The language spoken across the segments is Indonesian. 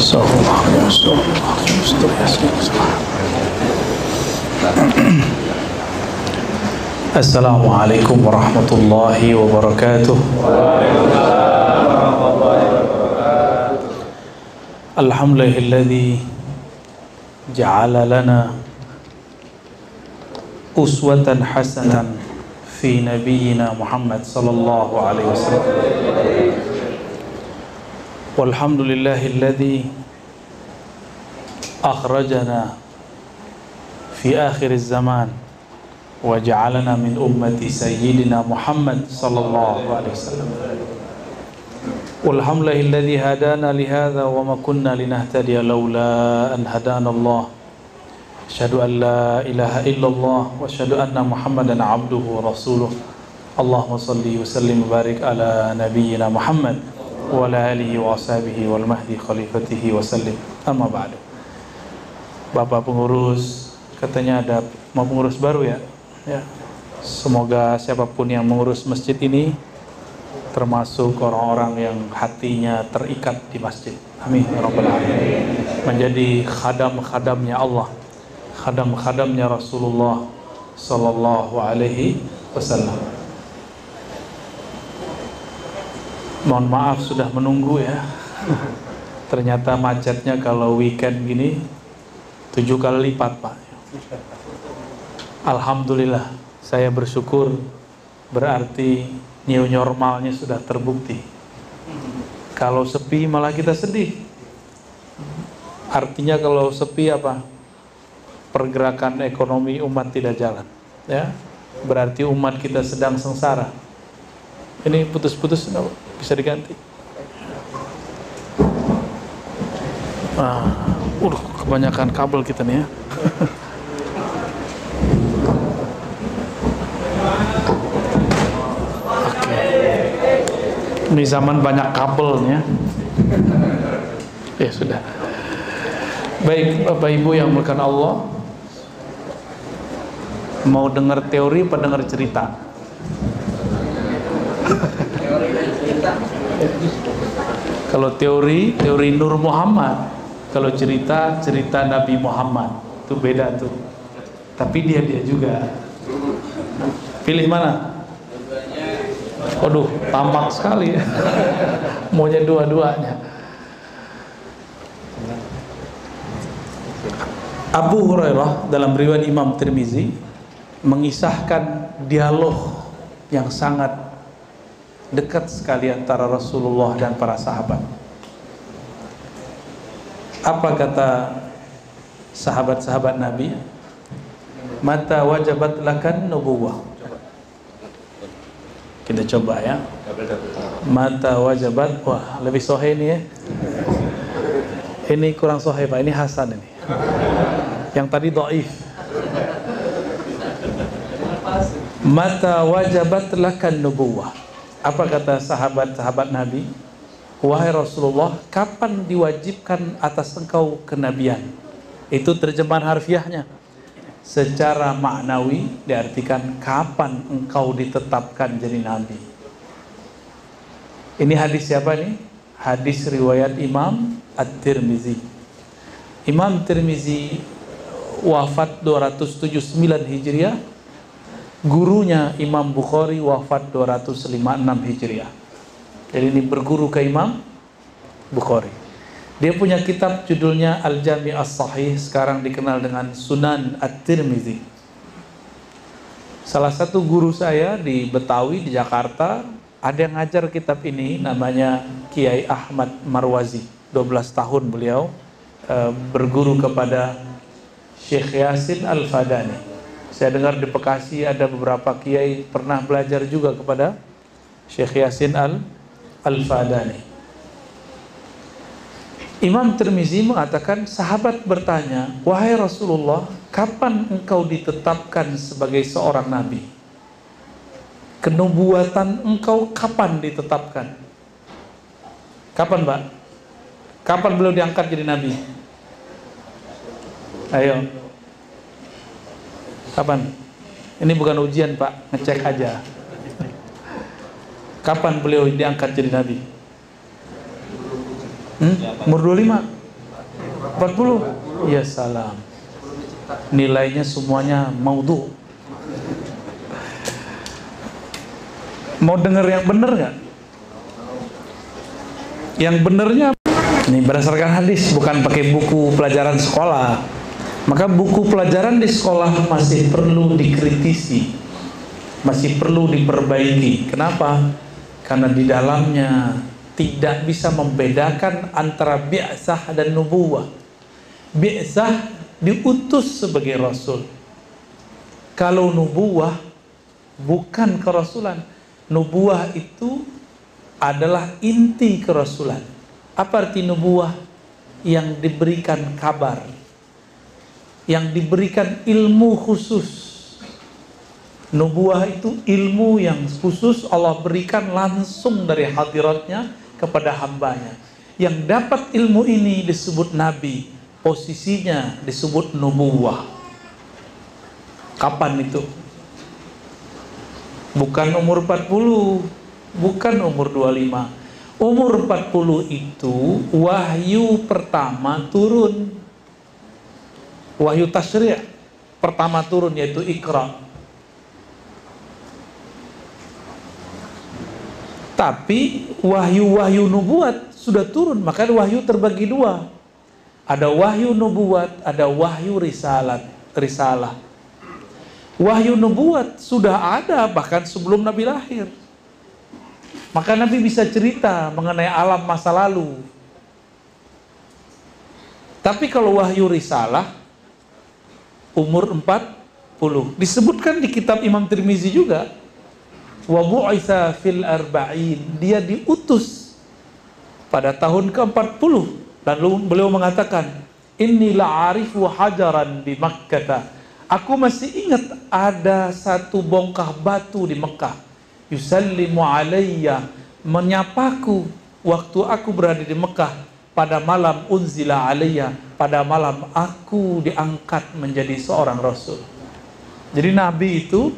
Sallallahu alaihi wasallam. Assalamualaikum warahmatullahi wabarakatuh. Alhamdulillahilladzi ja'ala lana uswatan hasanatan fi nabiyyina Muhammad sallallahu alaihi wasallam. Walhamdulillahilladzi akhrajana fi akhiriz zaman wa ja'alana min ummati sayyidina Muhammad sallallahu alaihi wasallam. Walhamdulillahilladzi hadana li hadza wa ma kunna linahtadiya laula an hadana Allah. Asyhadu an la ilaha illallah wa asyhadu anna Muhammadan abduhu wa rasuluh. Allahumma shalli wa sallim wa barik ala nabiyyina Muhammad wa ala alihi wa ashabihi wal mahdi khalifatihi wa sallim. Amma ba'du. Bapak pengurus, katanya ada mau pengurus baru ya? Ya. Semoga siapapun yang mengurus masjid ini termasuk orang-orang yang hatinya terikat di masjid. Amin ya rabbal alamin. Menjadi khadam-khadamnya Allah, khadam-khadamnya Rasulullah sallallahu alaihi wasallam. Mohon maaf sudah menunggu ya. Ternyata macetnya kalau weekend gini 7 kali lipat, Pak. Alhamdulillah, saya bersyukur, berarti new normalnya sudah terbukti. Kalau sepi malah kita sedih. Artinya kalau sepi apa? Pergerakan ekonomi umat tidak jalan, ya. Berarti umat kita sedang sengsara. Ini putus-putus bisa diganti. Kebanyakan kabel kita nih ya. Oke. Ini zaman banyak kabelnya. Ya sudah. Baik, Bapak Ibu yang dimuliakan Allah, mau dengar teori apa dengar cerita? Kalau teori Nur Muhammad. Kalau cerita Nabi Muhammad. Itu beda tuh. Tapi dia juga. Pilih mana? Waduh, tamak sekali ya. Maunya dua-duanya. Abu Hurairah dalam riwayat Imam Tirmizi mengisahkan dialog yang sangat dekat sekali antara Rasulullah dan para sahabat. Apa kata sahabat-sahabat Nabi? Mata wajabat lakan nubuwah. Kita coba ya. Mata wajabat, wah lebih sahih ini ya. Ini kurang sahih Pak, ini hasan ini. Yang tadi dhaif. Mata wajabat lakan nubuwah. Apa kata sahabat-sahabat Nabi? Wahai Rasulullah, kapan diwajibkan atas engkau kenabian? Itu terjemahan harfiahnya. Secara maknawi diartikan kapan engkau ditetapkan jadi nabi. Ini hadis siapa nih? Hadis riwayat Imam At-Tirmizi. Imam Tirmizi wafat 279 Hijriah. Gurunya Imam Bukhari wafat 256 Hijriah. Jadi ini berguru ke Imam Bukhari. Dia punya kitab judulnya Al-Jami' As-Sahih, sekarang dikenal dengan Sunan At-Tirmizi. Salah satu guru saya di Betawi, di Jakarta, ada yang ngajar kitab ini, namanya Kiai Ahmad Marwazi. 12 tahun beliau berguru kepada Syekh Yasin Al-Fadani. Saya dengar di Bekasi ada beberapa kiai pernah belajar juga kepada Syekh Yasin Al-Fadani. Imam Tirmizi mengatakan, sahabat bertanya, wahai Rasulullah, kapan engkau ditetapkan sebagai seorang nabi? Kenubuatan engkau kapan ditetapkan? Kapan, Pak? Kapan beliau diangkat jadi nabi? Ayo. Kapan? Ini bukan ujian, Pak, ngecek aja. Kapan beliau diangkat jadi nabi? Umur 25. 40? Ya salam. Nilainya semuanya maudhu. Mau denger yang bener nggak? Yang benernya ini berdasarkan hadis, bukan pakai buku pelajaran sekolah. Maka buku pelajaran di sekolah masih perlu dikritisi, masih perlu diperbaiki. Kenapa? Karena di dalamnya tidak bisa membedakan antara bi'tsah dan nubuwah. Bi'tsah diutus sebagai rasul. Kalau nubuwah bukan kerasulan. Nubuwah itu adalah inti kerasulan. Apa arti nubuwah? Yang diberikan kabar, yang diberikan ilmu khusus. Nubuwah itu ilmu yang khusus Allah berikan langsung dari hadiratnya kepada hambanya. Yang dapat ilmu ini disebut nabi, posisinya disebut nubuwah. Kapan itu? Bukan umur 40, bukan umur 25. Umur 40 itu wahyu pertama turun. Wahyu tasyri' pertama turun, yaitu Iqra. Tapi wahyu-wahyu nubuat sudah turun, maka wahyu terbagi dua. Ada wahyu nubuat, ada wahyu risalah. Wahyu nubuat sudah ada bahkan sebelum Nabi lahir. Maka Nabi bisa cerita mengenai alam masa lalu. Tapi kalau wahyu risalah umur 40. Disebutkan di kitab Imam Tirmizi juga, wa bu'itsa fil arba'in, dia diutus pada tahun ke-40. Lalu beliau mengatakan, inni la'arifu hajaran di Makkah. Aku masih ingat ada satu bongkah batu di Mekah. Yusallimu alayya, menyapaku waktu aku berada di Mekah pada malam unzila alayya, pada malam aku diangkat menjadi seorang rasul. Jadi Nabi itu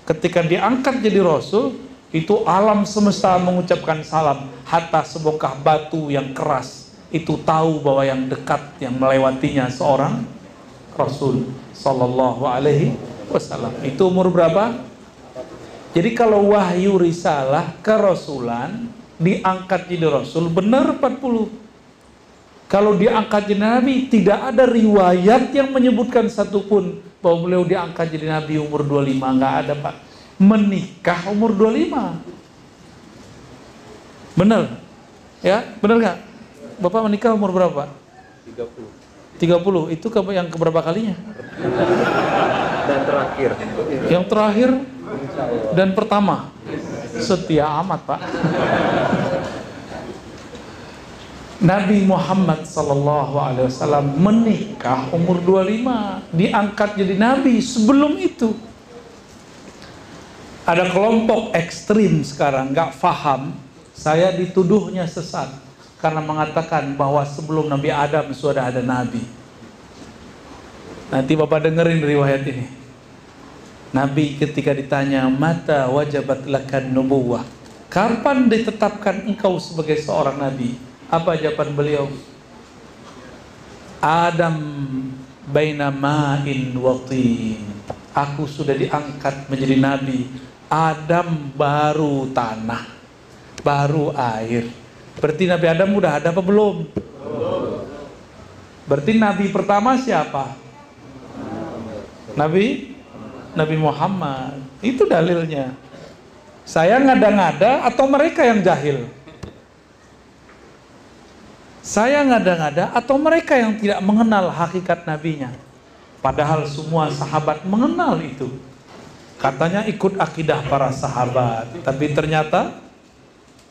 ketika diangkat jadi rasul, itu alam semesta mengucapkan salam. Hatta sebongkah batu yang keras itu tahu bahwa yang dekat, yang melewatinya seorang rasul sallallahu alaihi wasallam. Itu umur berapa? Jadi kalau wahyu risalah kerasulan diangkat jadi rasul benar 40. Kalau diangkat jadi nabi tidak ada riwayat yang menyebutkan satupun bahwa beliau diangkat jadi nabi umur 25, nggak ada, Pak. Menikah umur 25. Benar? Ya, benar nggak? Bapak menikah umur berapa? 30. Itu yang keberapa kalinya? Dan terakhir. Yang terakhir dan pertama. Setia amat, Pak. Nabi Muhammad SAW menikah umur 25, diangkat jadi nabi sebelum itu. Ada kelompok ekstrim sekarang nggak faham, saya dituduhnya sesat karena mengatakan bahwa sebelum Nabi Adam sudah ada nabi. Nanti Bapak dengerin riwayat ini. Nabi ketika ditanya, mata wajabat lakan nubuwah, kapan ditetapkan engkau sebagai seorang nabi? Apa jawaban beliau? Adam baina ma'in wa tin. Aku sudah diangkat menjadi nabi. Adam baru tanah, baru air. Berarti Nabi Adam udah ada apa belum? Berarti nabi pertama siapa? Nabi Muhammad. Itu dalilnya. Saya ngada-ngada atau mereka yang jahil? Saya ngada-ngada atau mereka yang tidak mengenal hakikat nabinya? Padahal semua sahabat mengenal itu. Katanya ikut akidah para sahabat, tapi ternyata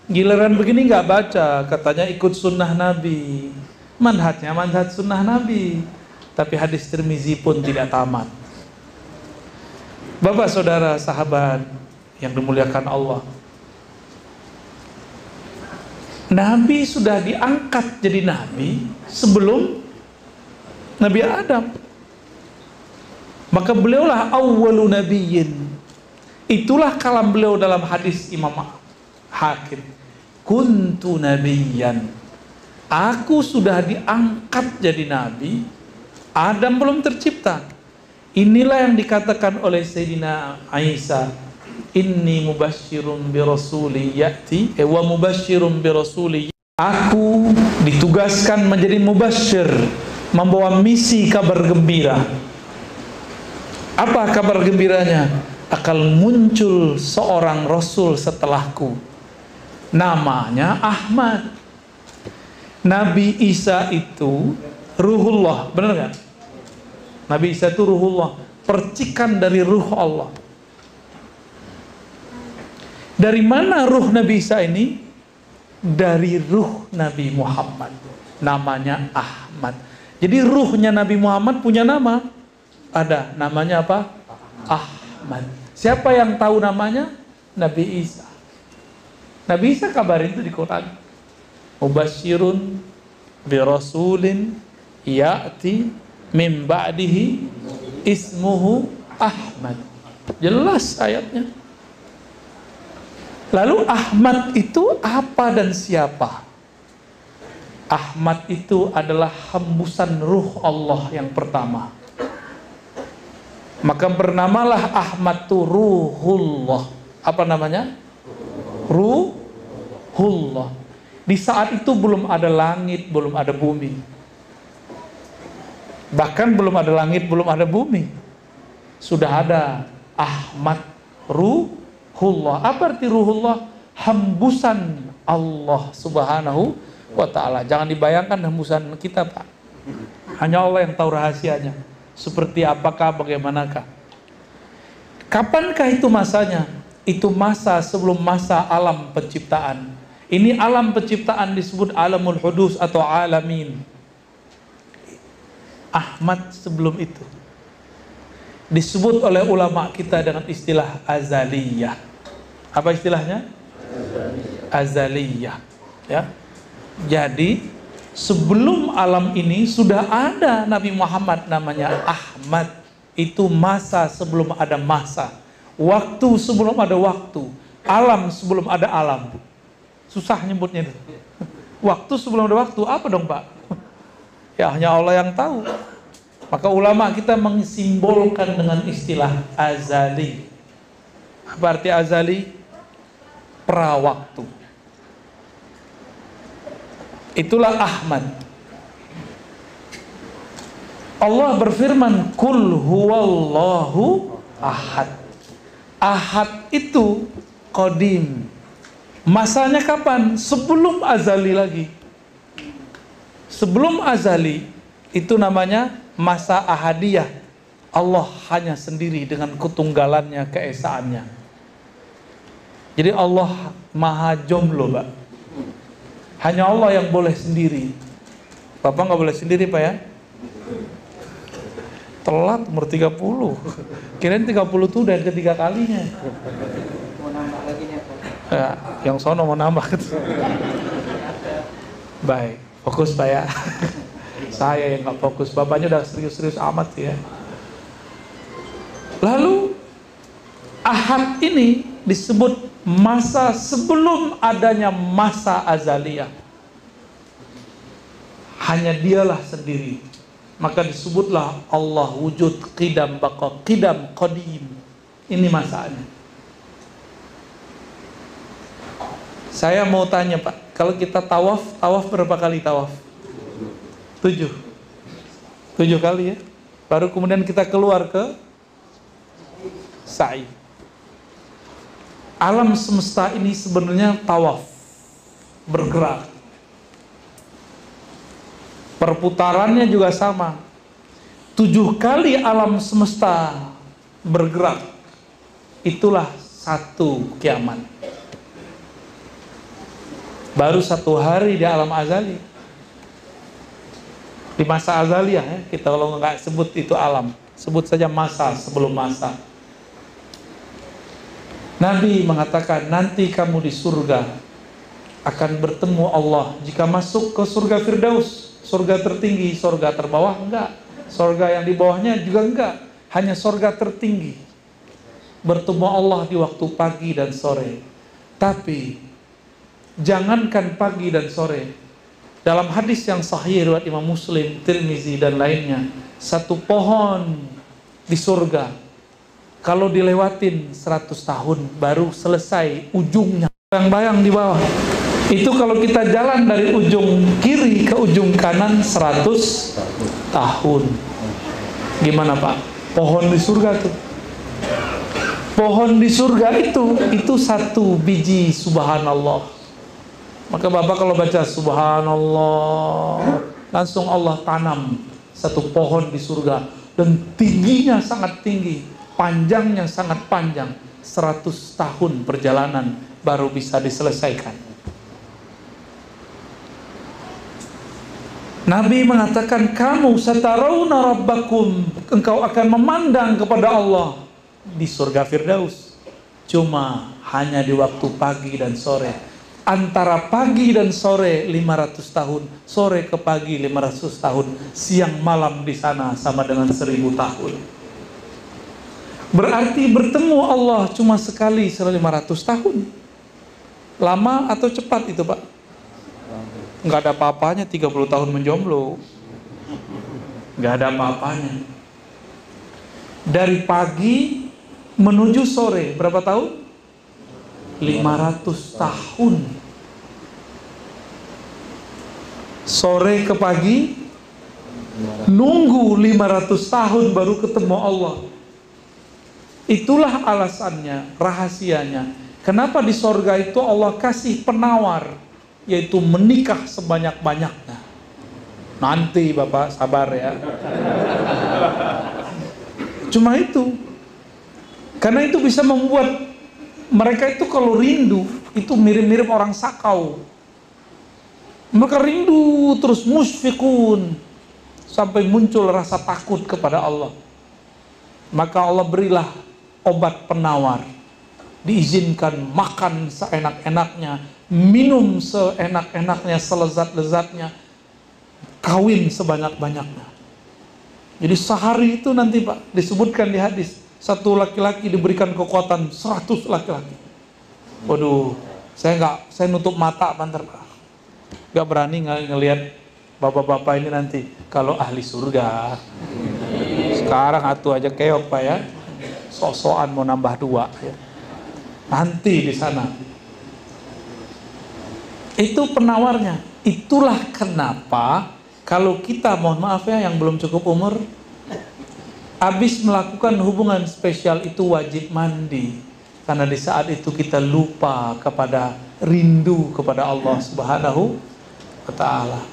giliran begini nggak baca. Katanya ikut sunnah Nabi, manhajnya manhaj sunnah Nabi, tapi hadis Tirmizi pun tidak tamat. Bapak saudara sahabat yang dimuliakan Allah, Nabi sudah diangkat jadi nabi sebelum Nabi Adam. Maka beliaulah awwalu nabiyyin. Itulah kalam beliau dalam hadis Imam Hakim. Kuntu nabiyyan. Aku sudah diangkat jadi nabi, Adam belum tercipta. Inilah yang dikatakan oleh Sayyidina Isa, inni mubashshirun bi rasuli ya'ti wa mubashshirun bi rasuli. Aku ditugaskan menjadi mubasyir, membawa misi kabar gembira. Apa kabar gembiranya? Akan muncul seorang rasul setelahku, namanya Ahmad. Nabi Isa itu ruhullah, benar nggak? Nabi Isa itu ruhullah, percikan dari ruh Allah. Dari mana ruh Nabi Isa ini? Dari ruh Nabi Muhammad, namanya Ahmad. Jadi ruhnya Nabi Muhammad punya nama, ada namanya apa? Ahmad. Siapa yang tahu namanya? Nabi Isa. Nabi Isa kabarin itu di Quran. Mubasyirun bi rasulin ya'ti min ba'dihi ismuhu Ahmad. Jelas ayatnya. Lalu Ahmad itu apa dan siapa? Ahmad itu adalah hembusan ruh Allah yang pertama. Maka bernamalah Ahmad itu Ruhullah. Apa namanya? Ruhullah. Di saat itu belum ada langit, belum ada bumi. Bahkan belum ada langit, belum ada bumi. Sudah ada Ahmad Ruhullah. Apa arti Ruhullah? Hembusan Allah Subhanahu wa ta'ala. Jangan dibayangkan hembusan kita, Pak. Hanya Allah yang tahu rahasianya. Seperti apakah, bagaimanakah. Kapankah itu masanya? Itu masa sebelum masa alam penciptaan. Ini alam penciptaan disebut alamul hudus atau alamin. Ahmad sebelum itu disebut oleh ulama kita dengan istilah azaliyah. Apa istilahnya? Azaliyah. Ya. Jadi sebelum alam ini sudah ada Nabi Muhammad namanya Ahmad. Itu masa sebelum ada masa, waktu sebelum ada waktu, alam sebelum ada alam. Susah nyebutnya itu. Waktu sebelum ada waktu, apa dong Pak? Ya hanya Allah yang tahu. Maka ulama kita mensimbolkan dengan istilah azali. Apa arti azali? Prawaktu. Itulah Ahmad. Allah berfirman, Kul huwallahu ahad. Ahad itu qadim. Masanya kapan? Sebelum azali lagi. Sebelum azali, itu namanya masa ahadiyah. Allah hanya sendiri dengan ketunggalannya, keesaannya. Jadi Allah maha jomblo, Pak. Hanya Allah yang boleh sendiri. Bapak nggak boleh sendiri, Pak ya? Telat umur 30. Kirain 30 itu udah ketiga kalinya. Mau nambah lagi nih, Pak. Ya, yang sono mau nambah. Baik, fokus Pak ya. Saya yang nggak fokus. Bapaknya udah serius-serius amat ya. Lalu Ahad ini disebut masa sebelum adanya masa azaliyah. Hanya dialah sendiri. Maka disebutlah Allah wujud qidam baqa, qidam qadim. Ini masanya. Saya mau tanya Pak, kalau kita tawaf berapa kali tawaf? 7 kali ya. Baru kemudian kita keluar ke sa'i. Alam semesta ini sebenarnya tawaf, bergerak. Perputarannya juga sama. 7 kali alam semesta bergerak. Itulah satu kiamat. Baru 1 hari di alam azali. Di masa azaliyah ya, kita kalau nggak sebut itu alam, sebut saja masa sebelum masa. Nabi mengatakan nanti kamu di surga akan bertemu Allah. Jika masuk ke surga Firdaus, surga tertinggi, surga terbawah enggak, surga yang di bawahnya juga enggak, hanya surga tertinggi. Bertemu Allah di waktu pagi dan sore. Tapi jangankan pagi dan sore, Dalam hadis yang sahih riwayat Imam Muslim, Tirmizi dan lainnya, satu pohon di surga kalau dilewatin 100 tahun baru selesai ujungnya. Bayang-bayang di bawah. Itu kalau kita jalan dari ujung kiri ke ujung kanan 100 tahun. Gimana Pak? Pohon di surga tuh. Pohon di surga itu satu biji, subhanallah. Maka Bapak kalau baca subhanallah, langsung Allah tanam satu pohon di surga. Dan tingginya sangat tinggi, panjangnya sangat panjang. 100 tahun perjalanan baru bisa diselesaikan. Nabi mengatakan, kamu satarawna rabbakum, engkau akan memandang kepada Allah di surga Firdaus. Cuma hanya di waktu pagi dan sore. Antara pagi dan sore 500 tahun, sore ke pagi 500 tahun, siang malam di sana sama dengan 1000 tahun. Berarti bertemu Allah cuma sekali 500 tahun. Lama atau cepat itu Pak? Nggak ada apa-apanya 30 tahun menjomblo. Nggak ada apa-apanya. Dari pagi menuju sore, berapa tahun? 500 tahun. Sore ke pagi, nunggu 500 tahun baru ketemu Allah. Itulah alasannya, rahasianya. Kenapa di sorga itu Allah kasih penawar, yaitu menikah sebanyak-banyaknya. Nanti Bapak sabar ya. Cuma itu. Karena itu bisa membuat mereka itu kalau rindu, itu mirip-mirip orang sakau. Mereka rindu terus musfikun, sampai muncul rasa takut kepada Allah. Maka Allah berilah obat penawar. Diizinkan makan seenak-enaknya, minum seenak-enaknya, selezat-lezatnya, kawin sebanyak-banyaknya. Jadi sehari itu nanti Pak, disebutkan di hadis, satu laki-laki diberikan kekuatan 100 laki-laki. Waduh, saya nutup mata bentar Pak. Gak berani ngelihat bapak-bapak ini nanti kalau ahli surga. Sekarang atuh aja keok Pak ya. Sok-sokan mau nambah 2 ya. Nanti di sana. Itu penawarnya. Itulah kenapa kalau kita, mohon maaf ya yang belum cukup umur, habis melakukan hubungan spesial itu wajib mandi. Karena di saat itu kita lupa kepada rindu kepada Allah Subhanahu wa ta'ala.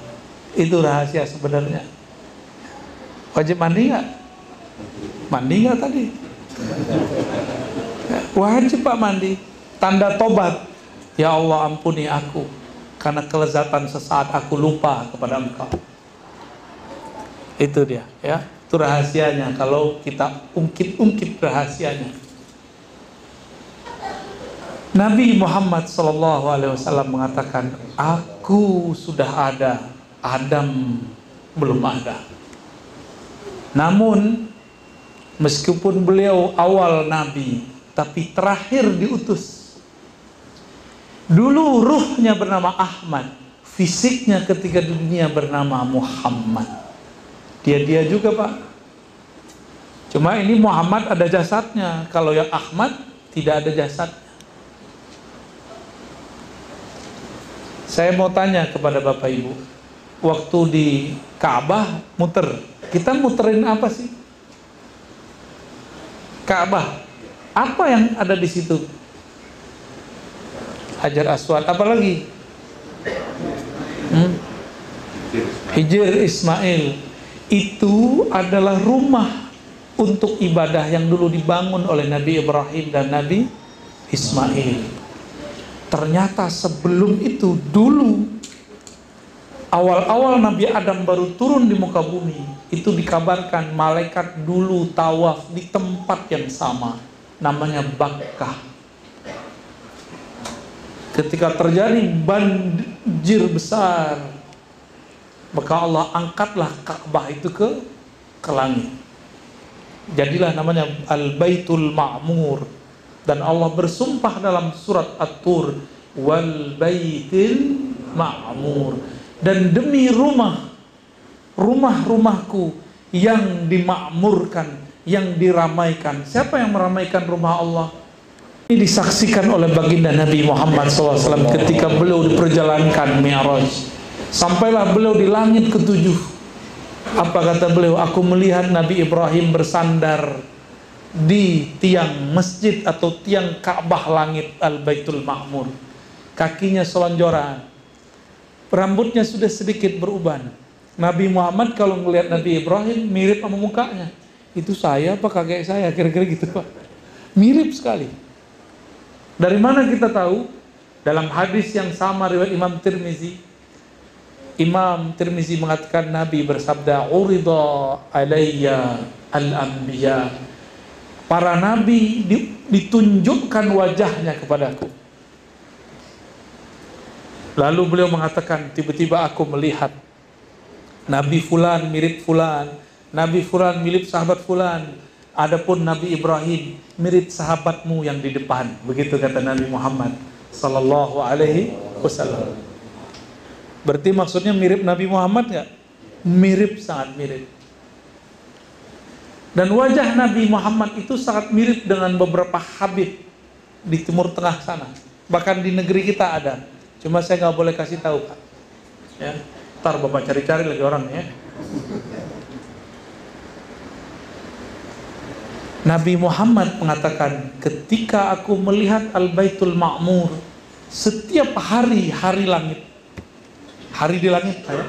Itu rahasia sebenarnya. Wajib mandi nggak? Mandi nggak tadi? Wajib Pak mandi. Tanda tobat. Ya Allah ampuni aku, karena kelezatan sesaat aku lupa kepada Engkau. Itu dia ya. Itu rahasianya kalau kita ungkit-ungkit rahasianya. Nabi Muhammad SAW mengatakan, aku sudah ada, Adam belum ada. Namun meskipun beliau awal Nabi, tapi terakhir diutus. Dulu ruhnya bernama Ahmad, fisiknya ketika di dunia bernama Muhammad. Dia juga Pak. Cuma ini Muhammad ada jasadnya, kalau yang Ahmad tidak ada jasadnya. Saya mau tanya kepada Bapak Ibu, waktu di Ka'bah muter, kita muterin apa sih? Ka'bah, apa yang ada di situ? Hajar Aswad, apa lagi? Hijr Ismail. Itu adalah rumah untuk ibadah yang dulu dibangun oleh Nabi Ibrahim dan Nabi Ismail. Ternyata sebelum itu, dulu awal-awal Nabi Adam baru turun di muka bumi, itu dikabarkan malaikat dulu tawaf di tempat yang sama, namanya Bakkah. Ketika terjadi banjir besar, maka Allah angkatlah Ka'bah itu ke langit. Jadilah namanya Al-Baitul Ma'mur. Dan Allah bersumpah dalam surat At-Tur, wal baitil ma'mur, Dan demi rumah-rumahku yang dimakmurkan, yang diramaikan. Siapa yang meramaikan rumah Allah? Ini disaksikan oleh baginda Nabi Muhammad SAW ketika beliau diperjalankan Mi'raj. Sampailah beliau di langit ketujuh. Apa kata beliau? Aku melihat Nabi Ibrahim bersandar di tiang masjid atau tiang Ka'bah langit Al-Baitul Ma'mur. Kakinya selonjoran, rambutnya sudah sedikit beruban. Nabi Muhammad kalau melihat Nabi Ibrahim mirip sama mukanya. Itu saya apa kakek saya? Kira-kira gitu Pak. Mirip sekali. Dari mana kita tahu? Dalam hadis yang sama riwayat Imam Tirmizi. Imam Tirmizi mengatakan Nabi bersabda, "Urida alayya al-anbiya." Para nabi ditunjukkan wajahnya kepadaku. Lalu beliau mengatakan, tiba-tiba aku melihat Nabi Fulan mirip Fulan, Nabi Fulan mirip sahabat Fulan. Adapun Nabi Ibrahim mirip sahabatmu yang di depan. Begitu kata Nabi Muhammad sallallahu alaihi wasallam. Berarti maksudnya mirip Nabi Muhammad nggak? Mirip, sangat mirip. Dan wajah Nabi Muhammad itu sangat mirip dengan beberapa habib di Timur Tengah sana. Bahkan di negeri kita ada. Cuma saya nggak boleh kasih tahu Pak. Ya, ntar Bapak cari-cari lagi orang ya. Nabi Muhammad mengatakan, ketika aku melihat Al-Baitul Ma'mur, setiap hari langit, hari di langit, ya.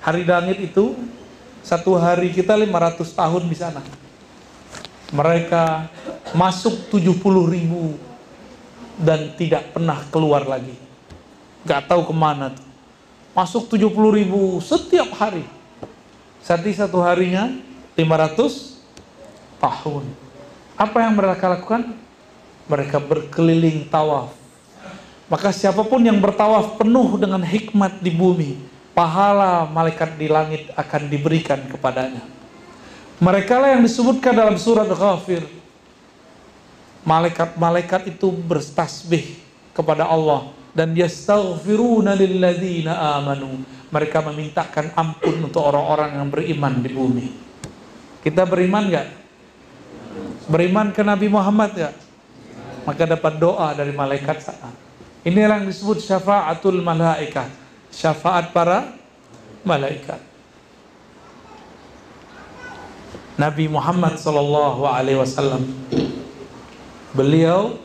Hari di langit itu satu hari kita 500 tahun di sana. Mereka masuk 70.000 dan tidak pernah keluar lagi. Gak tahu kemana tuh. Masuk 70.000 setiap hari. Satu harinya 500 tahun. Apa yang mereka lakukan? Mereka berkeliling tawaf. Maka siapapun yang bertawaf penuh dengan hikmat di bumi, pahala malaikat di langit akan diberikan kepadanya. Mereka lah yang disebutkan dalam surat Ghafir. Malaikat-malaikat itu bertasbih kepada Allah dan yastaghfiruna lilladzina amanu. Mereka memintakan ampun untuk orang-orang yang beriman di bumi. Kita beriman enggak? Beriman ke Nabi Muhammad enggak? Maka dapat doa dari malaikat sana. Inilah yang disebut syafaatul malaikat. Syafaat para malaikat. Nabi Muhammad sallallahu alaihi wasallam, beliau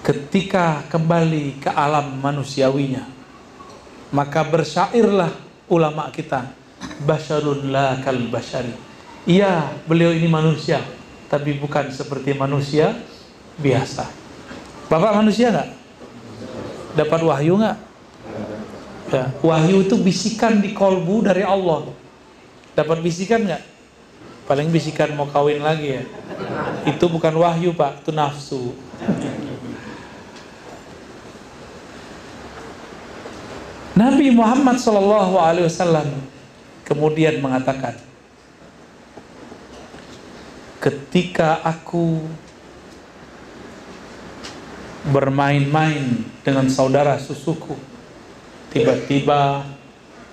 ketika kembali ke alam manusiawinya, maka bersyairlah ulama kita, basyarun la kal basyari. Iya, beliau ini manusia, tapi bukan seperti manusia biasa. Bapak manusia nggak? Dapat wahyu nggak? Ya, wahyu itu bisikan di kolbu dari Allah. Dapat bisikan nggak? Paling bisikan mau kawin lagi ya. Itu bukan wahyu Pak, itu nafsu. Nabi Muhammad SAW kemudian mengatakan, ketika aku bermain-main dengan saudara susuku, tiba-tiba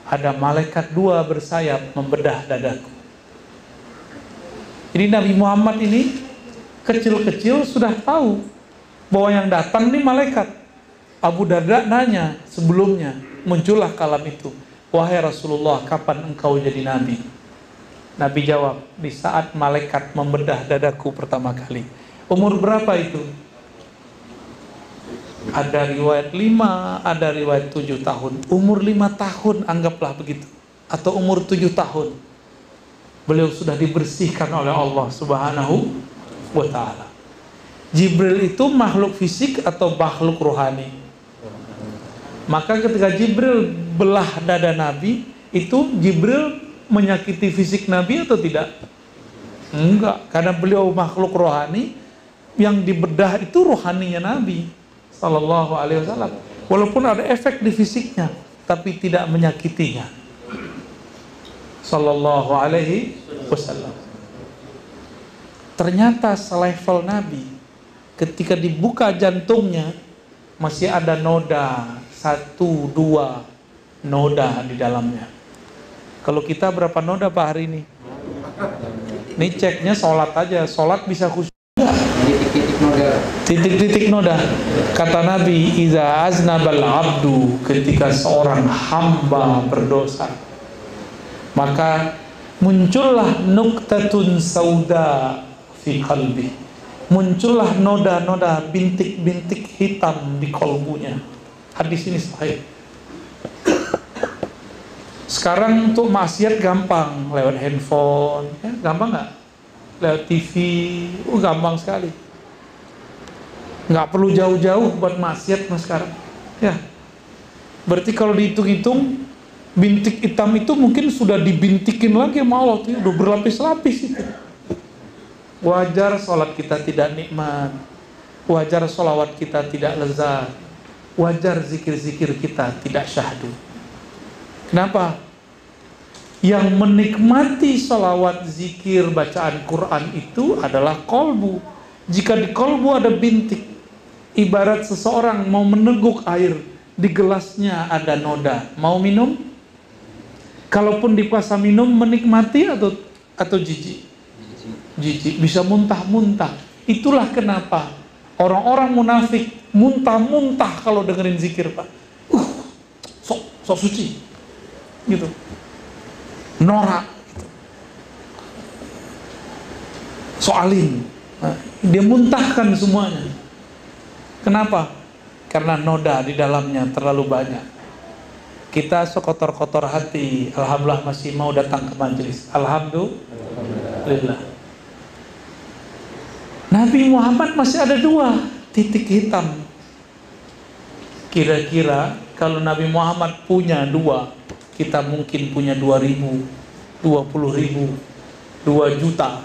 ada malaikat dua bersayap membedah dadaku. Jadi Nabi Muhammad ini kecil-kecil sudah tahu bahwa yang datang ini malaikat. Abu Darda nanya sebelumnya, muncullah kalam itu, wahai Rasulullah, kapan engkau jadi nabi? Nabi jawab, di saat malaikat membedah dadaku pertama kali. Umur berapa itu? Ada riwayat 5, ada riwayat 7 tahun. Umur 5 tahun anggaplah begitu, atau umur 7 tahun. Beliau sudah dibersihkan oleh Allah Subhanahu wa ta'ala. Jibril itu makhluk fisik atau makhluk rohani? Maka ketika Jibril belah dada Nabi, itu Jibril menyakiti fisik Nabi atau tidak? Enggak, karena beliau makhluk rohani, yang dibedah itu rohaninya Nabi Sallallahu Alaihi Wasallam. Walaupun ada efek di fisiknya, tapi tidak menyakitinya. Sallallahu Alaihi Wasallam. Ternyata selevel Nabi, ketika dibuka jantungnya masih ada noda 1, 2 noda di dalamnya. Kalau kita berapa noda Pak hari ini? Ini ceknya sholat aja, sholat bisa khusyuk. Titik-titik noda. Kata Nabi, iza aznabal abdu, ketika seorang hamba berdosa, maka muncullah nuktatun sauda fi qalbi, muncullah noda-noda, bintik-bintik hitam di kolbunya. Hadis ini sahih. Sekarang untuk maksiat gampang, lewat handphone, ya, gampang nggak? Lewat TV, gampang sekali. Nggak perlu jauh-jauh buat maksiat mas sekarang. Ya, berarti kalau dihitung-hitung, bintik hitam itu mungkin sudah dibintikin lagi sama Allah, tuh, udah berlapis-lapis itu. Wajar sholat kita tidak nikmat, wajar sholawat kita tidak lezat, wajar zikir-zikir kita tidak syahdu. Kenapa? Yang menikmati sholawat, zikir, bacaan Quran itu adalah kolbu. Jika di kolbu ada bintik, ibarat seseorang mau meneguk air, di gelasnya ada noda. Mau minum? Kalaupun dipaksa minum, menikmati atau jijik? Jijik, bisa muntah-muntah. Itulah kenapa orang-orang munafik muntah-muntah kalau dengerin zikir Pak. Sok suci. Gitu, norak gitu. Soalin, nah, dia muntahkan semuanya. Kenapa? Karena noda di dalamnya terlalu banyak. Kita sekotor-kotor hati, alhamdulillah masih mau datang ke majelis. Alhamdulillah. Nabi Muhammad masih ada 2 titik hitam. Kira-kira kalau Nabi Muhammad punya 2, kita mungkin punya 2.000, 20.000, 2 juta.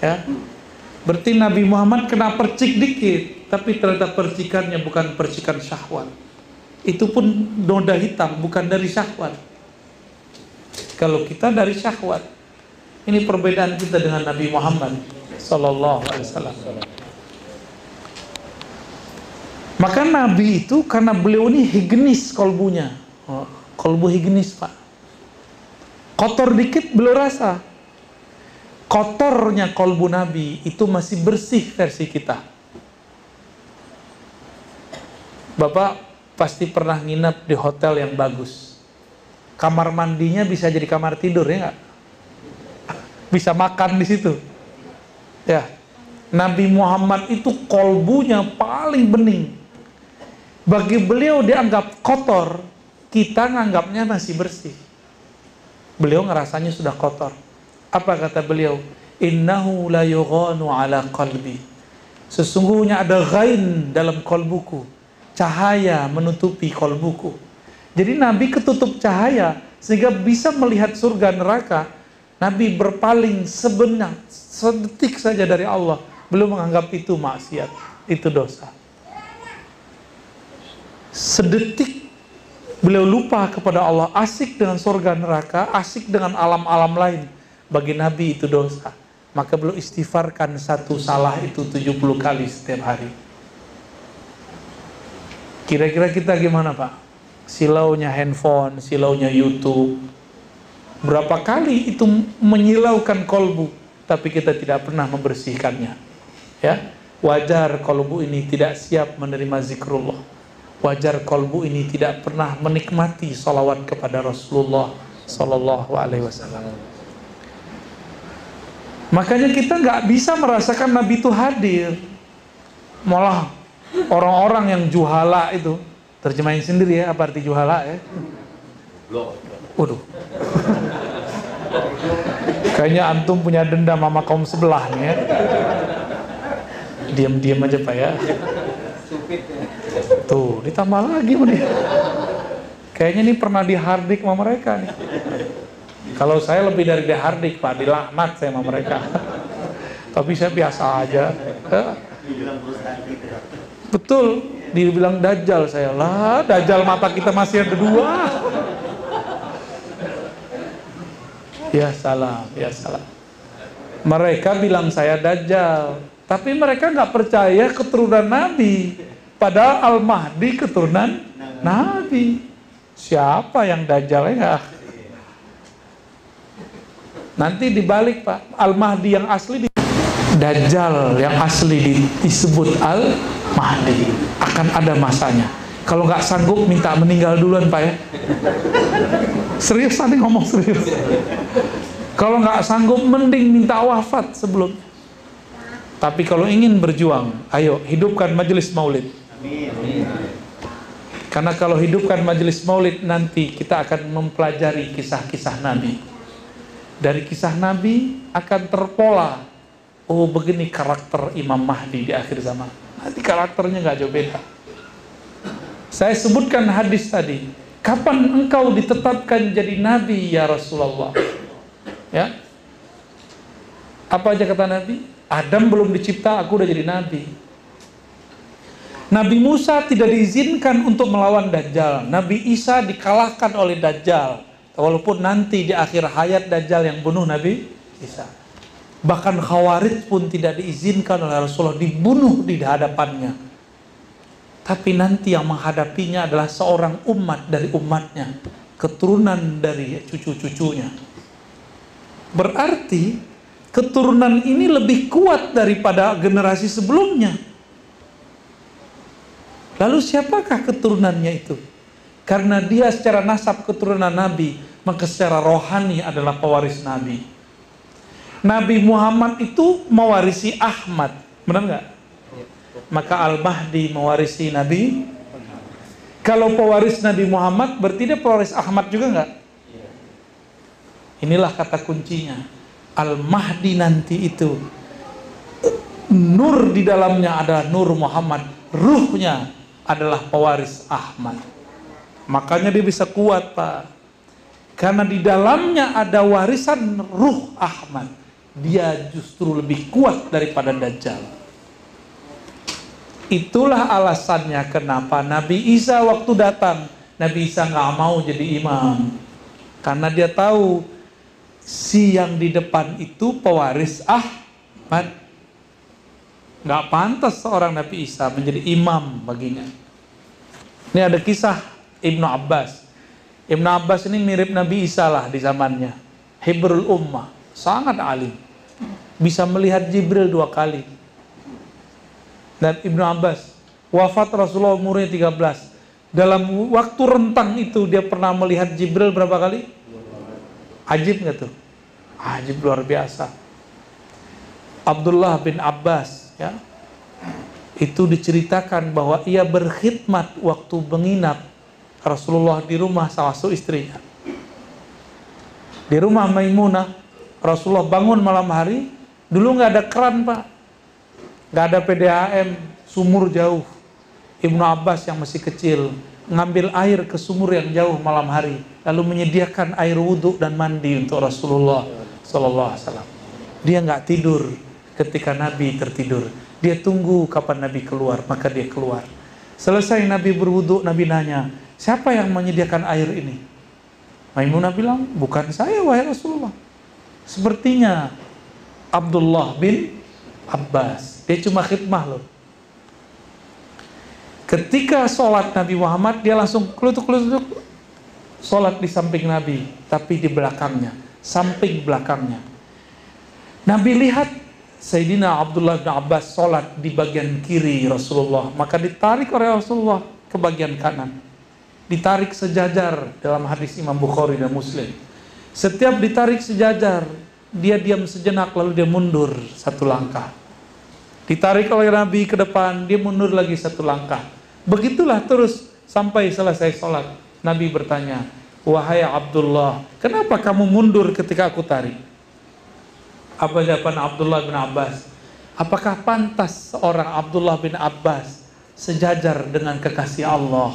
Ya. Berarti Nabi Muhammad kena percik dikit, tapi ternyata percikannya bukan percikan syahwat. Itu pun noda hitam, bukan dari syahwat. Kalau kita dari syahwat. Ini perbedaan kita dengan Nabi Muhammad sallallahu alaihi wasallam. Maka Nabi itu karena beliau ini higienis kolbunya. Kolbu higienis Pak. Kotor dikit beliau rasa. Kotornya kolbu Nabi itu masih bersih versi kita. Bapak pasti pernah nginep di hotel yang bagus. Kamar mandinya bisa jadi kamar tidur ya nggak? Bisa makan di situ. Ya. Nabi Muhammad itu kolbunya paling bening. Bagi beliau dianggap kotor, kita nganggapnya masih bersih. Beliau ngerasanya sudah kotor. Apa kata beliau? Innahu la yughanu ala qalbi. Sesungguhnya ada ghain dalam kolbuku. Cahaya menutupi kolbuku. Jadi Nabi ketutup cahaya sehingga bisa melihat surga neraka. Nabi berpaling sedetik saja dari Allah. Beliau menganggap itu maksiat, itu dosa. Sedetik beliau lupa kepada Allah, asik dengan surga neraka, asik dengan alam-alam lain. Bagi Nabi itu dosa. Maka beliau istighfarkan satu salah itu 70 kali setiap hari. Kira-kira kita gimana Pak? Silaunya handphone, silaunya YouTube. Berapa kali itu menyilaukan kolbu, tapi kita tidak pernah membersihkannya. Ya, wajar kolbu ini tidak siap menerima zikrullah. Wajar kolbu ini tidak pernah menikmati salawat kepada Rasulullah Sallallahu Alaihi Wasallam. Makanya kita nggak bisa merasakan Nabi itu hadir. Malah orang-orang yang juhala itu, terjemahin sendiri ya apa arti juhala ya? Waduh. Kayaknya antum punya dendam sama kaum sebelah nih ya. Diam-diam aja Pak ya. Tuh, ditambah lagi nih. Kayaknya ini pernah dihardik sama mereka nih. Kalau saya lebih dari dihardik Pak, dilaknat saya sama mereka. Tapi saya biasa aja. Betul, dibilang dajjal saya. Lah, dajjal mata kita masih ada 2. Ya salam, ya salam. Mereka bilang saya dajjal, tapi mereka nggak percaya keturunan Nabi. Padahal Al-Mahdi keturunan Nabi. Siapa yang Dajjal ya? Nanti dibalik Pak, Al-Mahdi yang asli Dajjal yang asli disebut Al-Mahdi. Akan ada masanya. Kalau nggak sanggup minta meninggal duluan Pak ya. Serius tadi ngomong serius. Kalau nggak sanggup mending minta wafat sebelum. Tapi kalau ingin berjuang, ayo hidupkan majelis maulid. Karena kalau hidupkan majelis maulid nanti kita akan mempelajari kisah-kisah Nabi. Dari kisah Nabi akan terpola. Oh begini karakter Imam Mahdi di akhir zaman. Nanti karakternya nggak jauh beda. Saya sebutkan hadis tadi. Kapan engkau ditetapkan jadi Nabi ya Rasulullah? Ya. Apa aja kata Nabi? Adam belum dicipta, aku udah jadi Nabi. Nabi Musa tidak diizinkan untuk melawan Dajjal. Nabi Isa dikalahkan oleh Dajjal. Walaupun nanti di akhir hayat Dajjal yang bunuh Nabi Isa. Bahkan Khawarij pun tidak diizinkan oleh Rasulullah, dibunuh di hadapannya. Tapi nanti yang menghadapinya adalah seorang umat dari umatnya, keturunan dari cucu-cucunya. Berarti keturunan ini lebih kuat daripada generasi sebelumnya. Lalu siapakah keturunannya itu? Karena dia secara nasab keturunan Nabi, maka secara rohani adalah pewaris Nabi. Nabi Muhammad itu mewarisi Ahmad, benar nggak? Maka Al-Mahdi mewarisi Nabi. Kalau pewaris Nabi Muhammad, berarti dia pewaris Ahmad juga nggak? Inilah kata kuncinya. Al-Mahdi nanti itu, nur di dalamnya adalah nur Muhammad, ruhnya adalah pewaris Ahmad. Makanya dia bisa kuat Pak. Karena di dalamnya ada warisan ruh Ahmad. Dia justru lebih kuat daripada Dajjal. Itulah alasannya kenapa Nabi Isa waktu datang, Nabi Isa nggak mau jadi imam. Karena dia tahu si yang di depan itu pewaris Ahmad. Nggak pantas seorang Nabi Isa menjadi imam baginya. Ini ada kisah Ibnu Abbas. Ibnu Abbas ini mirip Nabi Isa lah di zamannya. Hibrul Ummah, sangat alim. Bisa melihat Jibril 2 kali. Dan Ibnu Abbas wafat Rasulullah umurnya 13. Dalam waktu rentang itu dia pernah melihat Jibril berapa kali? Ajib nggak tuh? Ajib luar biasa. Abdullah bin Abbas ya, itu diceritakan bahwa ia berkhidmat waktu menginap Rasulullah di rumah salah satu istrinya. Di rumah Maimunah, Rasulullah bangun malam hari, dulu nggak ada keran Pak, nggak ada PDAM, sumur jauh. Ibnu Abbas yang masih kecil ngambil air ke sumur yang jauh malam hari, lalu menyediakan air wudhu dan mandi untuk Rasulullah Sallallahu Alaihi Wasallam. Dia nggak tidur ketika Nabi tertidur. Dia tunggu kapan Nabi keluar, maka dia keluar. Selesai Nabi berwudhu, Nabi nanya, siapa yang menyediakan air ini? Maimunah bilang, bukan saya wahai Rasulullah. Sepertinya Abdullah bin Abbas. Dia cuma khidmah loh. Ketika sholat Nabi Muhammad, dia langsung kelutuk-kelutuk sholat di samping Nabi, tapi di belakangnya, samping belakangnya. Nabi lihat Sayyidina Abdullah bin Abbas sholat di bagian kiri Rasulullah, maka ditarik oleh Rasulullah ke bagian kanan. Ditarik sejajar dalam hadis Imam Bukhari dan Muslim. Setiap ditarik sejajar, dia diam sejenak lalu dia mundur 1 langkah. Ditarik oleh Nabi ke depan, dia mundur lagi 1 langkah. Begitulah terus sampai selesai sholat. Nabi bertanya, wahai Abdullah, kenapa kamu mundur ketika aku tarik? Apa jawaban Abdullah bin Abbas? Apakah pantas seorang Abdullah bin Abbas sejajar dengan kekasih Allah?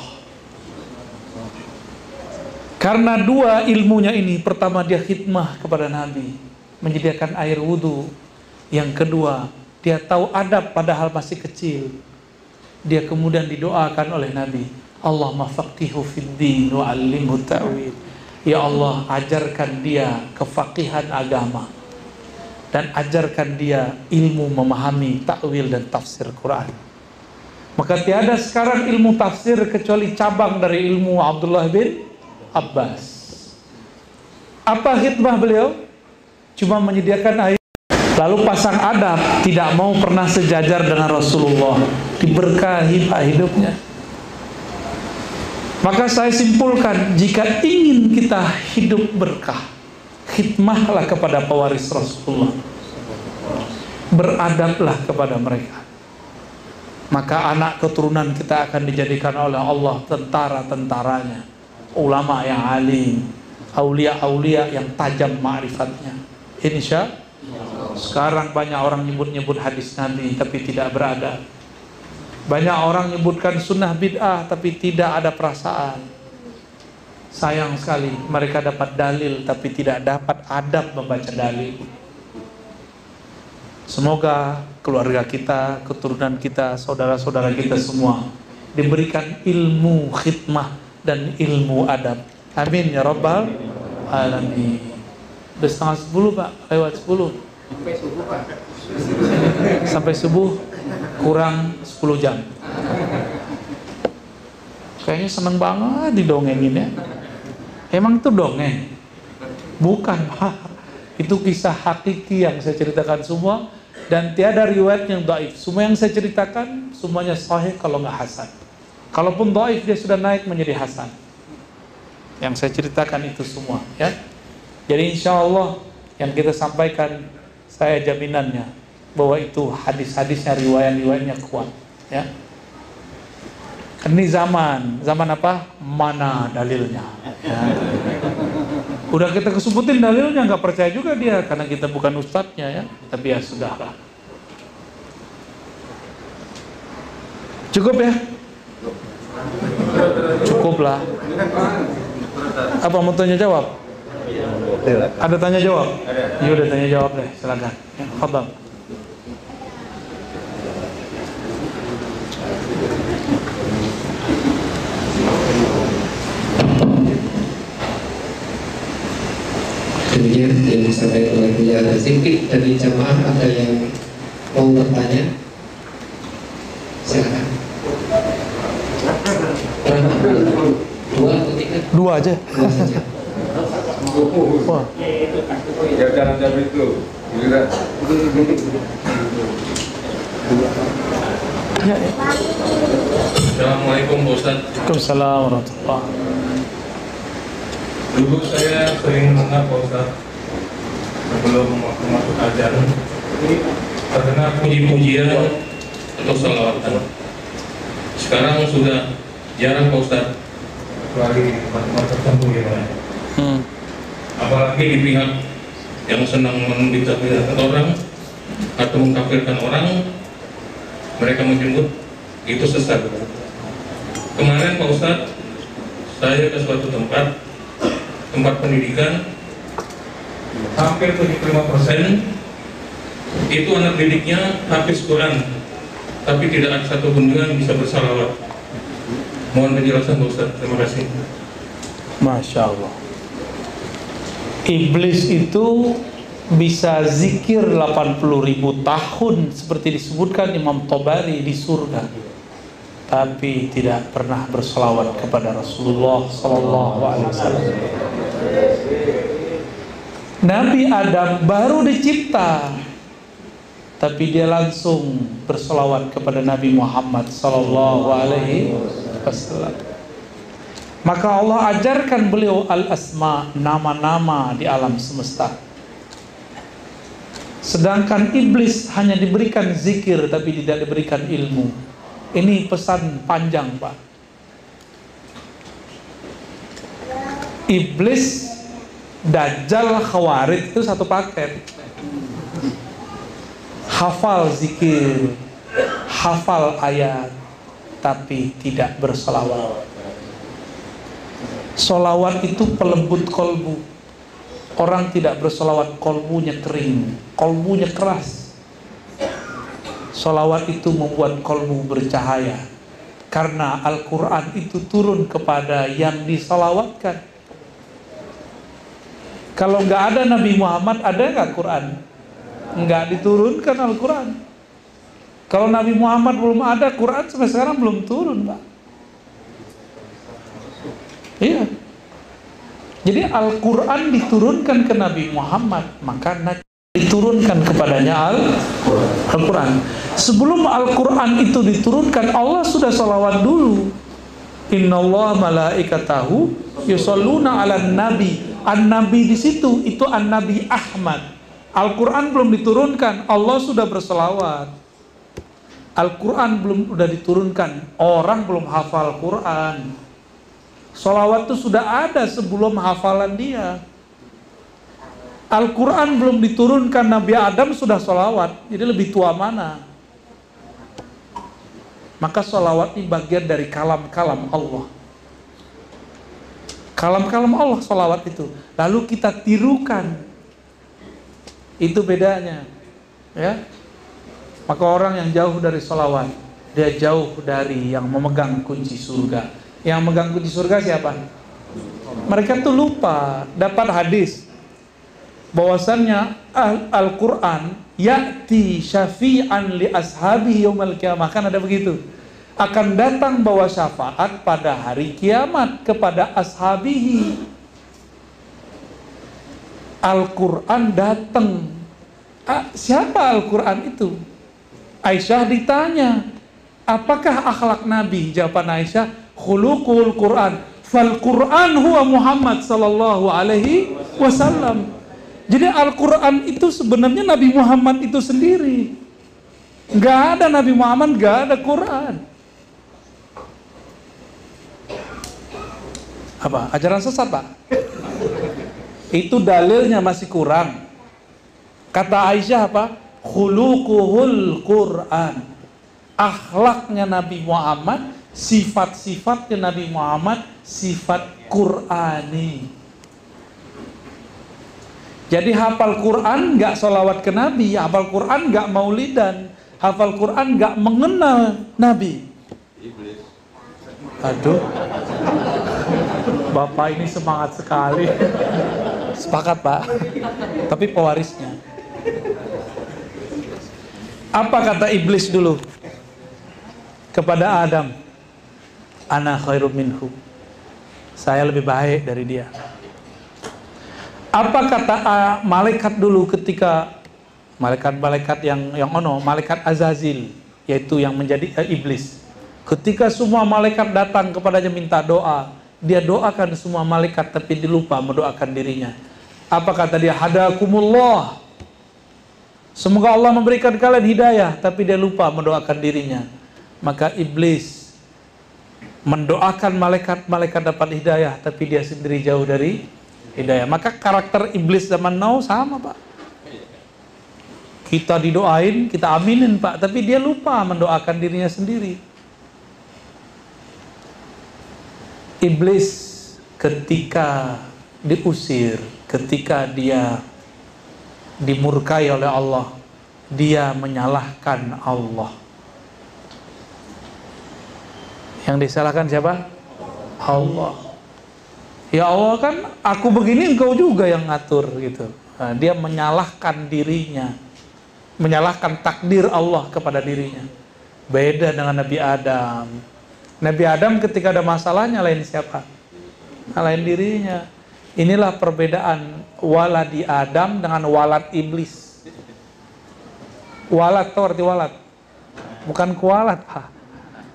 Karena 2 ilmunya ini, pertama dia khidmah kepada Nabi, menyediakan air wudhu. Yang kedua, dia tahu adab padahal masih kecil. Dia kemudian didoakan oleh Nabi, Allahumma faqihu fiddin wa 'allimhu ta'wil. Ya Allah, ajarkan dia kefaqihan agama dan ajarkan dia ilmu memahami takwil dan tafsir Quran. Maka tiada sekarang ilmu tafsir kecuali cabang dari ilmu Abdullah bin Abbas. Apa hikmah beliau? Cuma menyediakan air, lalu pasang adab, tidak mau pernah sejajar dengan Rasulullah. Diberkahi Pak hidupnya. Maka saya simpulkan, jika ingin kita hidup berkah, khidmahlah kepada pewaris Rasulullah, beradablah kepada mereka. Maka anak keturunan kita akan dijadikan oleh Allah tentara-tentaranya, ulama yang alim, aulia-aulia yang tajam ma'rifatnya. Insya Allah. Sekarang banyak orang nyebut-nyebut hadis Nabi tapi tidak beradab. Banyak orang nyebutkan sunnah bid'ah tapi tidak ada perasaan. Sayang sekali, mereka dapat dalil tapi tidak dapat adab membaca dalil. Semoga keluarga kita, keturunan kita, saudara-saudara kita semua diberikan ilmu khidmah dan ilmu adab. Amin ya rabbal alamin. Udah 9:30 Pak, lewat 10. Sampai subuh Pak. Sampai subuh kurang 10 jam. Kayaknya seneng banget didongengin ya. Emang itu dongeng? Bukan Pak. Itu kisah hakiki yang saya ceritakan semua. Dan tiada riwayat yang dhaif. Semua yang saya ceritakan semuanya sahih kalau nggak hasan. Kalaupun dhaif dia sudah naik menjadi hasan. Yang saya ceritakan itu semua ya. Jadi insya Allah yang kita sampaikan, saya jaminannya bahwa itu hadis-hadisnya, riwayat-riwayatnya kuat ya. Ini zaman apa? Mana dalilnya ya. Udah kita kesebutin dalilnya, nggak percaya juga dia karena kita bukan ustadznya ya. Tapi ya sudahlah. Cukup ya? Cukuplah. Apa mau tanya jawab? Ada tanya jawab? Ya udah tanya jawab deh, silakan. Ya, fadhal. Demikian yang disampaikan oleh Buya Raziq. Dari jamaah ada yang mau bertanya? Silakan. Dua atau tiga? Dua aja. Dua saja. Wah. Ya jangan jam itu. Giliran. Ya, ya. Assalamualaikum Pak Ustadz. Waalaikumsalam warahmatullahi. Dulu saya sering dengar Pak Ustadz sebelum masuk ajar terdengar puji-pujian atau salawatan. Sekarang sudah jarang Pak Ustadz, kecuali tempat-tempat tertentu ya Pak. Apalagi di pihak yang senang membicarakan orang atau mengkafirkan orang, mereka menyebut itu sesat. Kemarin Pak Ustadz, saya ke suatu tempat pendidikan, hampir 75% itu anak didiknya hafiz Quran, tapi tidak ada satu pun yang bisa bersalawat. Mohon penjelasan Pak Ustadz, terima kasih. Masya Allah. Iblis itu bisa zikir 80.000 tahun seperti disebutkan Imam Tabari di surga, tapi tidak pernah berselawat kepada Rasulullah SAW. Nabi Adam baru dicipta, tapi dia langsung berselawat kepada Nabi Muhammad SAW. Maka Allah ajarkan beliau al-asma, nama-nama di alam semesta. Sedangkan iblis hanya diberikan zikir tapi tidak diberikan ilmu. Ini pesan panjang Pak. Iblis, Dajjal, Khawarij itu satu paket. Hafal zikir, hafal ayat, tapi tidak bersolawat. Solawat itu pelembut kolbu. Orang tidak bersolawat, kolbunya kering, kolbunya keras. Solawat itu membuat kolbu bercahaya, karena Al-Quran itu turun kepada yang disolawatkan. Kalau nggak ada Nabi Muhammad, ada nggak Quran? Nggak diturunkan Al-Quran. Kalau Nabi Muhammad belum ada, Quran sampai sekarang belum turun, Pak. Iya. Jadi Al-Quran diturunkan ke Nabi Muhammad, maka diturunkan kepadanya Al-Quran. Sebelum Al-Quran itu diturunkan, Allah sudah sholawat dulu. Innallaha malaikatahu yusholluna 'alan nabi. An-nabi di situ itu An-Nabi Ahmad. Al-Quran belum diturunkan, Allah sudah berselawat. Al-Quran belum udah diturunkan, orang belum hafal Quran. Sholawat itu sudah ada sebelum hafalan dia. Al-Quran belum diturunkan, Nabi Adam sudah sholawat. Jadi lebih tua mana? Maka sholawat ini bagian dari kalam-kalam Allah. Kalam-kalam Allah sholawat itu. Lalu kita tirukan. Itu bedanya. Ya. Maka orang yang jauh dari sholawat, dia jauh dari yang memegang kunci surga. Yang memegang kunci surga siapa? Mereka tuh lupa. Dapat hadis bahwasannya Al-Quran ya'ti syafi'an li ashabihi yaumal qiyamah. Kan ada begitu. Akan datang bawa syafaat pada hari kiamat kepada ashabihi. Al-Quran datang. Siapa Al-Quran itu? Aisyah ditanya, apakah akhlak Nabi? Jawaban Aisyah, khuluqul Quran. Fal Quran huwa Muhammad sallallahu alaihi wasallam. Jadi Al-Quran itu sebenarnya Nabi Muhammad itu sendiri. Gak ada Nabi Muhammad, gak ada Quran. Apa? Ajaran sesat, Pak? Itu dalilnya masih kurang. Kata Aisyah apa? Khuluquhul Quran. Akhlaknya Nabi Muhammad, sifat-sifatnya Nabi Muhammad, sifat Qurani. Jadi hafal Quran nggak sholawat ke Nabi, hafal Quran nggak maulidan, hafal Quran nggak mengenal Nabi. Aduh, Bapak ini semangat sekali. Sepakat, Pak. Tapi pewarisnya. Apa kata iblis dulu kepada Adam? Ana khairum minhu. Saya lebih baik dari dia. Apa kata malaikat dulu ketika malaikat malaikat Azazil, yaitu yang menjadi iblis. Ketika semua malaikat datang kepadanya minta doa, dia doakan semua malaikat tapi dia lupa mendoakan dirinya. Apa kata dia? Hadakumullah. Semoga Allah memberikan kalian hidayah, tapi dia lupa mendoakan dirinya. Maka iblis mendoakan malaikat dapat hidayah, tapi dia sendiri jauh dari hidayah. Maka karakter iblis zaman now sama, Pak. Kita didoain, kita aminin, Pak, tapi dia lupa mendoakan dirinya sendiri. Iblis ketika diusir, ketika dia dimurkai oleh Allah, dia menyalahkan Allah. Yang disalahkan siapa? Allah. Ya Allah, kan aku begini, engkau juga yang ngatur gitu. Nah, dia menyalahkan dirinya, menyalahkan takdir Allah kepada dirinya. Beda dengan Nabi Adam. Nabi Adam ketika ada masalah nyalain siapa? Nyalain dirinya. Inilah perbedaan waladi Adam dengan walad iblis. Walad, tahu arti walad? Bukan kualat, Pak.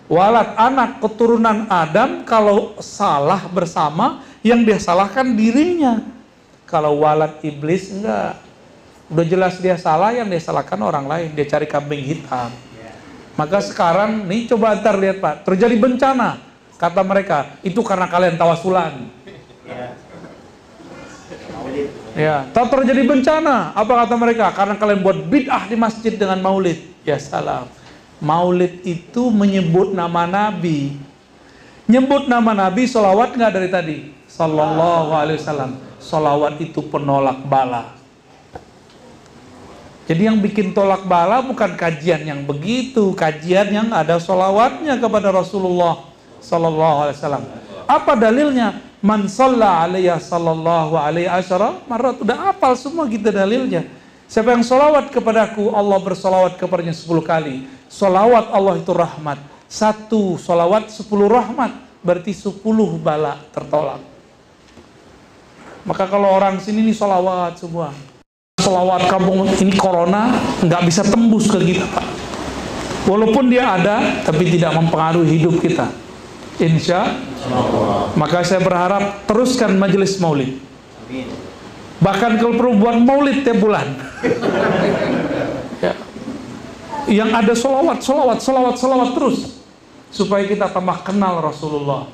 Walad, anak keturunan Adam, kalau salah bersama, yang dia salahkan dirinya. Kalau walad iblis, enggak. Udah jelas dia salah, yang dia salahkan orang lain. Dia cari kambing hitam. Maka sekarang, nih coba ntar lihat, Pak, terjadi bencana. Kata mereka, itu karena kalian tawasulan. Ya, tak terjadi bencana. Apa kata mereka? Karena kalian buat bid'ah di masjid dengan maulid. Ya salam. Maulid itu menyebut nama Nabi. Nyebut nama Nabi, sholawat nggak dari tadi? Sallallahu alaihi wasallam. Sholawat itu penolak bala. Jadi yang bikin tolak bala bukan kajian yang begitu, kajian yang ada sholawatnya kepada Rasulullah Sallallahu alaihi wasallam. Apa dalilnya? Man shalla alaiya sallallahu alaihi asyara marat. Udah hafal semua kita dalilnya. Siapa yang sholawat kepadaku, Allah bersolawat kepadanya 10 kali. Sholawat Allah itu rahmat. 1 sholawat 10 rahmat, berarti 10 bala tertolak. Maka kalau orang sini nih sholawat semua, sholawat kampung ini corona nggak bisa tembus ke kita, Pak. Walaupun dia ada, tapi tidak mempengaruhi hidup kita. Insya Allah. Maka saya berharap teruskan majelis maulid. Bahkan kalau perlu buat maulid tiap bulan. Ya. Yang ada solawat terus, supaya kita tambah kenal Rasulullah,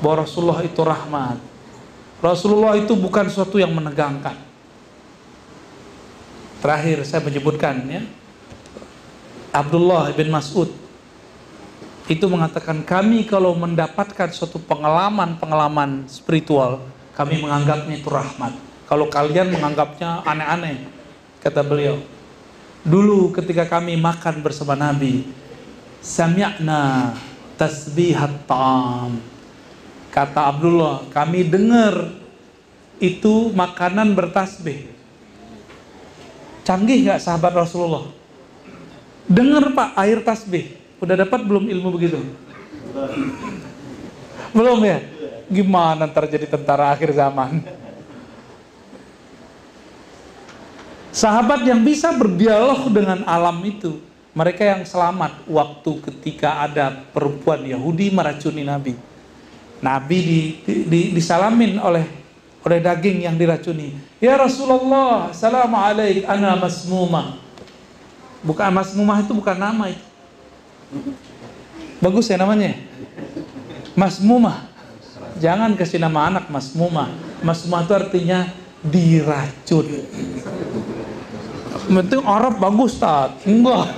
bahwa Rasulullah itu rahmat. Rasulullah itu bukan sesuatu yang menegangkan. Terakhir saya menyebutkan, ya, Abdullah bin Mas'ud itu mengatakan, kami kalau mendapatkan suatu pengalaman spiritual, kami menganggapnya itu rahmat. Kalau kalian menganggapnya aneh-aneh, kata beliau. Dulu ketika kami makan bersama Nabi, sami'na tasbihat ta'am. Kata Abdullah, kami dengar itu makanan bertasbih. Canggih gak sahabat Rasulullah? Dengar Pak, air tasbih. Udah dapat belum ilmu begitu? Belum ya? Gimana ntar jadi tentara akhir zaman? Sahabat yang bisa berdialog dengan alam itu, mereka yang selamat waktu ketika ada perempuan Yahudi meracuni Nabi. Nabi disalamin oleh daging yang diracuni. Ya Rasulullah, assalamualaikum, ana masmumah. Bukan masmumah, itu bukan nama itu. Bagus ya namanya, masmumah. Jangan kasih nama anak masmumah. Masmumah itu artinya diracun. Penting Arab bagus, Tat. Enggak.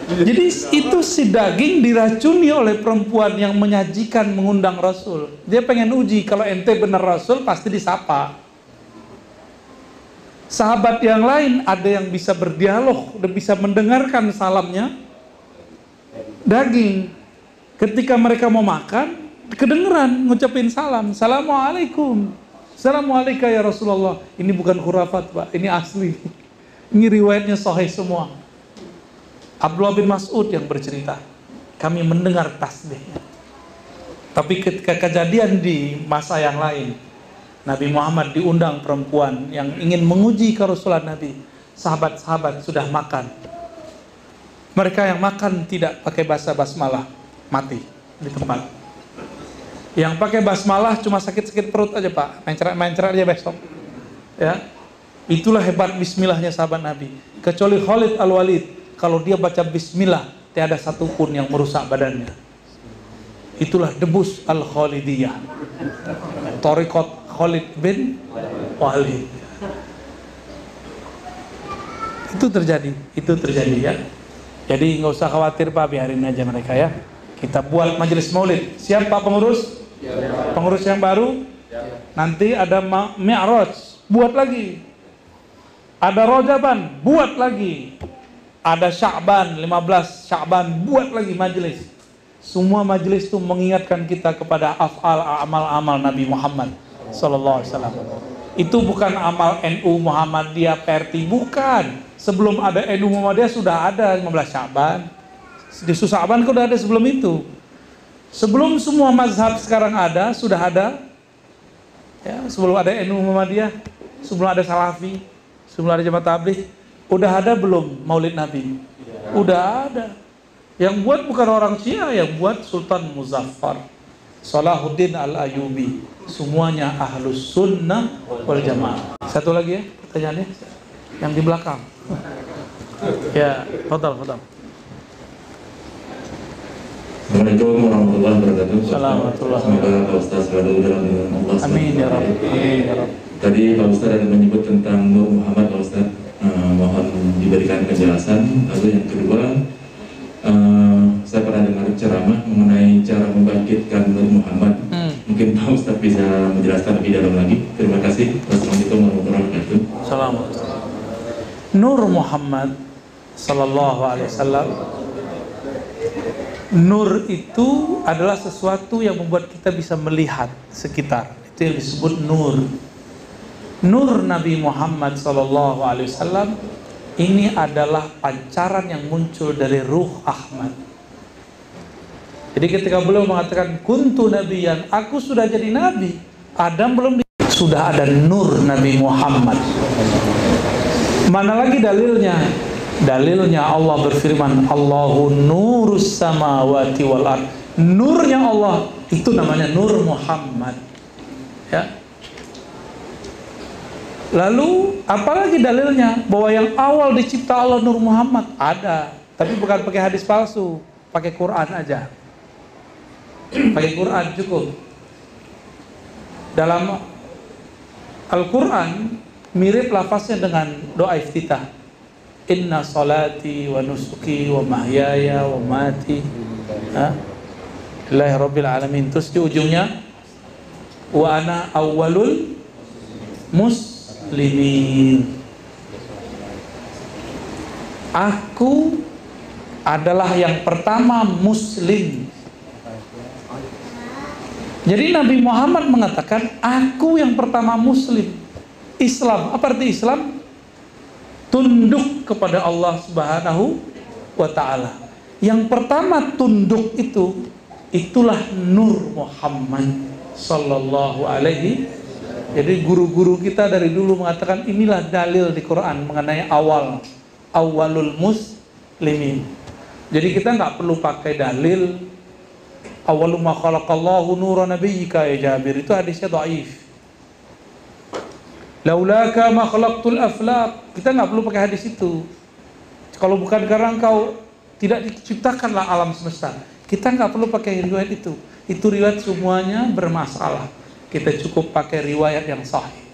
Jadi itu si daging diracuni oleh perempuan yang menyajikan, mengundang Rasul. Dia pengen uji, kalau ente benar Rasul pasti disapa. Sahabat yang lain ada yang bisa berdialog dan bisa mendengarkan salamnya. Daging, ketika mereka mau makan, kedengeran ngucapin salam. Assalamualaikum. Assalamualaikum ya Rasulullah. Ini bukan khurafat, Pak, ini asli. Ini riwayatnya sahih semua. Abdullah bin Mas'ud yang bercerita, kami mendengar tasbihnya. Tapi ketika kejadian di masa yang lain, Nabi Muhammad diundang perempuan yang ingin menguji kerasulan Nabi. Sahabat-sahabat sudah makan. Mereka yang makan tidak pakai basmalah, mati di tempat. Yang pakai basmalah cuma sakit-sakit perut aja, Pak. Main cerak aja besok. Ya. Itulah hebat bismillahnya sahabat Nabi. Kecuali Khalid Al-Walid, kalau dia baca bismillah, tiada satupun yang merusak badannya. Itulah debus Al-Khalidiyah. Thariqat Khalid bin Walid. Itu terjadi ya. Jadi nggak usah khawatir, Pak, biarin aja mereka ya. Kita buat majelis maulid. Siap Pak pengurus? Pengurus yang baru? Nanti ada Mi'raj, buat lagi. Ada Rojaban, buat lagi. Ada Sya'ban, 15 Sya'ban, buat lagi majelis. Semua majelis itu mengingatkan kita kepada amal Nabi Muhammad sallallahu alaihi wasallam. Itu bukan amal NU Muhammadiyah PRT, bukan. Sebelum ada NU Muhammadiyah sudah ada 15 Sya'ban. Di Sya'ban kan udah ada sebelum itu. Sebelum semua mazhab sekarang ada, sudah ada. Ya, sebelum ada NU Muhammadiyah, sebelum ada Salafi, sebelum ada Jamaah Tabligh, udah ada belum Maulid Nabi? Udah ada. Yang buat bukan orang Syiah, yang buat Sultan Muzaffar, Salahuddin Al-Ayyubi. Semuanya Ahlus Sunnah wal Jamaah. Satu lagi ya pertanyaannya, yang di belakang. Ya, fadal. Assalamualaikum warahmatullahi wabarakatuh. Assalamualaikum. Semoga Pak Ustaz selalu dalam lindungan Allah. Amin ya Rabb. Amin ya Rabb. Tadi Pak Ustaz ada menyebut tentang Nur Muhammad, Pak Ustaz. Mohon diberikan penjelasan. Lalu yang kedua, saya pernah dengar ceramah mengenai cara membangkitkan Nur Muhammad. Mungkin Pak Ustaz bisa menjelaskan lebih dalam lagi. Terima kasih. Wassalamualaikum warahmatullahi wabarakatuh. Assalamualaikum. Nur Muhammad sallallahu alaihi wasallam. Nur itu adalah sesuatu yang membuat kita bisa melihat sekitar. Itu yang disebut nur. Nur Nabi Muhammad sallallahu alaihi wasallam ini adalah pancaran yang muncul dari ruh Ahmad. Jadi ketika beliau mengatakan kuntu nabiyan, aku sudah jadi nabi, Adam belum sudah ada nur Nabi Muhammad. Mana lagi dalilnya? Dalilnya Allah berfirman, Allahu nurus samawati wal ard. Nurnya Allah itu namanya Nur Muhammad. Ya. Lalu apalagi dalilnya bahwa yang awal dicipta Allah Nur Muhammad? Ada, tapi bukan pakai hadis palsu, pakai Quran aja. Pakai Quran cukup. Dalam Al-Quran mirip lafaznya dengan doa iftitah. Inna salati wa nusuki wa mahyaya wa mati lillahi rabbil alamin. Terus di ujungnya wa ana awwalul muslimin. Aku adalah yang pertama muslim. Jadi Nabi Muhammad mengatakan aku yang pertama muslim. Islam, apa arti Islam? Tunduk kepada Allah Subhanahu wa ta'ala. Yang pertama tunduk itu, itulah Nur Muhammad sallallahu alaihi. Jadi guru-guru kita dari dulu mengatakan inilah dalil di Quran mengenai awalul muslimin. Jadi kita nggak perlu pakai dalil awwalu ma khalaqallahu nura nabiyyika ya Jabir, itu hadisnya dhaif. Laulaka ma khalaqtul aflaq, kita nggak perlu pakai hadis itu. Kalau bukan karena engkau tidak diciptakanlah alam semesta, kita nggak perlu pakai riwayat itu. Itu riwayat semuanya bermasalah. Kita cukup pakai riwayat yang sahih.